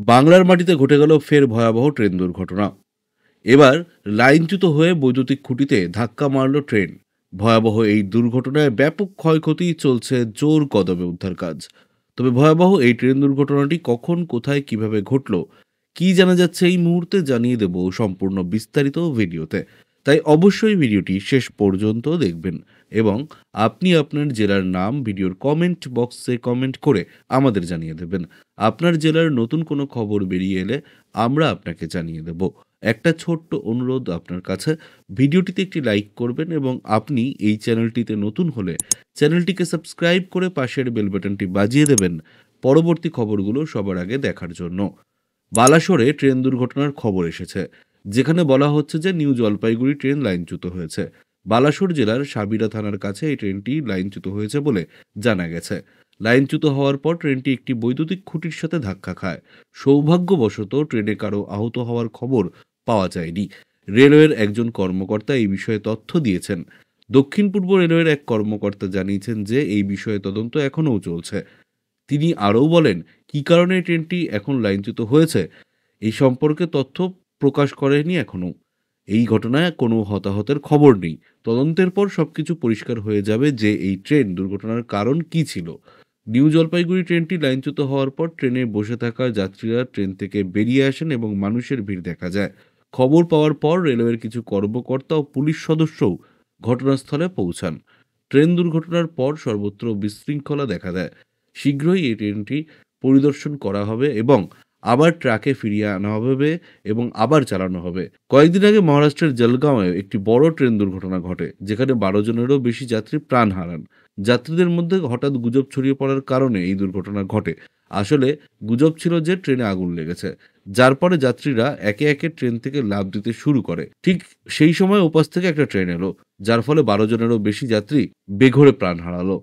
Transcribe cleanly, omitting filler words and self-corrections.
বাংলার মাটিতে ঘটে গেল ফের ভয়াবহ ট্রেন দুর্ঘটনা। এবার লাইনচ্যুত হয়ে বৈদ্যুতিক খুঁটিতে ধাক্কা মারল ট্রেন। ভয়াবহ এই দুর্ঘটনায় ব্যাপক ক্ষয়ক্ষতি, চলছে জোর কদমে উদ্ধার কাজ। তবে ভয়াবহ এই ট্রেন দুর্ঘটনাটি কখন, কোথায়, কিভাবে ঘটল, কি জানা যাচ্ছে এই মুহূর্তে, জানিয়ে দেব সম্পূর্ণ বিস্তারিত ভিডিওতে। তাই অবশ্যই ভিডিওটি শেষ পর্যন্ত দেখবেন এবং আপনি আপনার জেলার নাম ভিডিওর কমেন্ট বক্সে কমেন্ট করে আমাদের জানিয়ে দেবেন। আপনার জেলার নতুন কোনো খবর বেরিয়ে এলে আমরা আপনাকে জানিয়ে দেব। একটা ছোট্ট অনুরোধ আপনার কাছে, ভিডিওটিতে একটি লাইক করবেন এবং আপনি এই চ্যানেলটিতে নতুন হলে চ্যানেলটিকে সাবস্ক্রাইব করে পাশের বেল বাটনটি বাজিয়ে দেবেন পরবর্তী খবরগুলো সবার আগে দেখার জন্য। বালাসোরে ট্রেন দুর্ঘটনার খবর এসেছে, যেখানে বলা হচ্ছে যে নিউ জলপাইগুড়ি ট্রেন লাইনচ্যুত হয়েছে। বালাসোর জেলার সাবিরা থানার কাছে এই ট্রেনটি লাইনচ্যুত হয়েছে বলে জানা গেছে। লাইনচ্যুত হওয়ার পর ট্রেনটি একটি বৈদ্যুতিক খুঁটির সাথে ধাক্কা খায়। সৌভাগ্যবশত ট্রেনে কারো আহত হওয়ার খবর পাওয়া যায়নি। রেলওয়ের একজন কর্মকর্তা এই বিষয়ে তথ্য দিয়েছেন। দক্ষিণ পূর্ব রেলওয়ের এক কর্মকর্তা জানিয়েছেন যে এই বিষয়ে তদন্ত এখনও চলছে। তিনি আরও বলেন, কী কারণে এই ট্রেনটি এখন লাইনচ্যুত হয়েছে এই সম্পর্কে তথ্য প্রকাশ করেনি এখনও। এই ঘটনায় কোনো হতাহতের খবর নেই। তদন্তের পর সবকিছু পরিষ্কার হয়ে যাবে যে এই ট্রেন দুর্ঘটনার কারণ কী ছিল। নিউ জলপাইগুড়ি ট্রেনটি লাইনচ্যুত হওয়ার পর ট্রেনে বসে থাকা যাত্রীরা ট্রেন থেকে বেরিয়ে আসেন এবং মানুষের ভিড় দেখা যায়। খবর পাওয়ার পর রেলওয়ের কিছু কর্মকর্তা ও পুলিশ সদস্যও ঘটনাস্থলে পৌঁছান। ট্রেন দুর্ঘটনার পর সর্বত্র বিশৃঙ্খলা দেখা দেয়। শীঘ্রই এই ট্রেনটি পরিদর্শন করা হবে এবং আবার ট্র্যাকে ফিরিয়ে আনা হবে এবং আবার চালানো হবে। কয়েকদিন আগে মহারাষ্ট্রের জলগাঁওয়ে একটি বড় ট্রেন দুর্ঘটনা ঘটে, যেখানে 12 জনেরও বেশি যাত্রী প্রাণ হারান। যাত্রীদের মধ্যে হঠাৎ গুজব ছড়িয়ে পড়ার কারণে এই দুর্ঘটনা ঘটে। আসলে গুজব ছিল যে ট্রেনে আগুন লেগেছে, যার পরে যাত্রীরা একে একে ট্রেন থেকে লাফ দিতে শুরু করে। ঠিক সেই সময় ওপাশ থেকে একটা ট্রেন এলো, যার ফলে 12 জনেরও বেশি যাত্রী বেঘোরে প্রাণ হারালো।